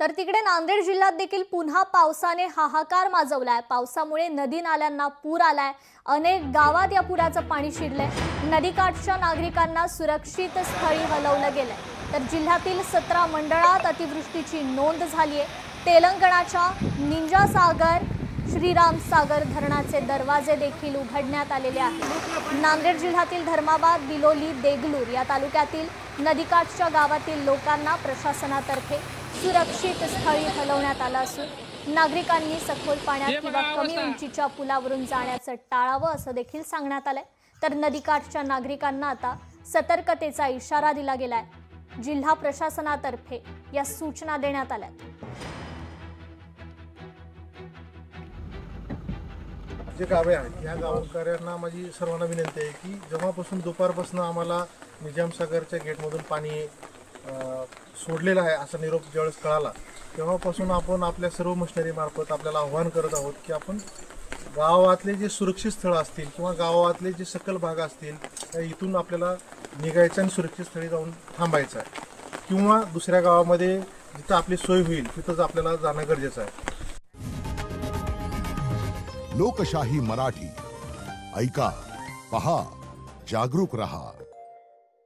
तर तिकडे नांदेड जिल्ह्यात देखील पुन्हा पावसाने हाहाकार माजवलाय। पावसामुळे नदी नाल्यांना पूर आलाय। अनेक गावात या पुराचं पाणी शिरलंय। नदीकाठच्या नागरिकांना सुरक्षित स्थळी हलवलं गेलंय। तर जिल्ह्यातील 17 मंडळात अतिवृष्टीची नोंद झाली आहे। तेलंगणाच्या निंजा सागर श्रीराम सागर धरणाचे दरवाजे देखील उघडण्यात आलेले आहेत। नांदेड जिल्ह्यातील धर्माबाद, बिलोली, देगलूर या तालुक्यातील नदीकाठच्या गावातील लोकांना प्रशासनातर्फे सुरक्षित स्थळी हलवण्यात आलं असून नागरिकांनी सखोल पाण्यात किंवा कमी उंचीच्या पुलावरून जाण्याचं टाळावं असं देखील सांगण्यात आलंय। तर नदीकाठच्या नागरिकांना आता सतर्कतेचा इशारा दिला गेलाय। जिल्हा प्रशासनातर्फे या सूचना देण्यात आल्या। जे गावे आहेत या गावकऱ्यांना माझी सर्वांना विनंती आहे की जेव्हापासून दुपारपासून आम्हाला निजामसागरच्या गेटमधून पाणी सोडलेलं आहे असा निरोप ज्यावेळेस कळाला तेव्हापासून आपण आपल्या सर्व मशिनरी मार्फत आपल्याला आव्हान करत आहोत की आपण गावातले जे सुरक्षित स्थळ असतील किंवा गावातले जे सकल भाग असतील इथून आपल्याला निघायचं आणि सुरक्षित स्थळी जाऊन थांबायचं आहे किंवा दुसऱ्या गावामध्ये जिथं आपली सोय होईल तिथंच आपल्याला जाणं गरजेचं आहे। लोकशाही मराठी ऐका, पहा, जागरूक रहा।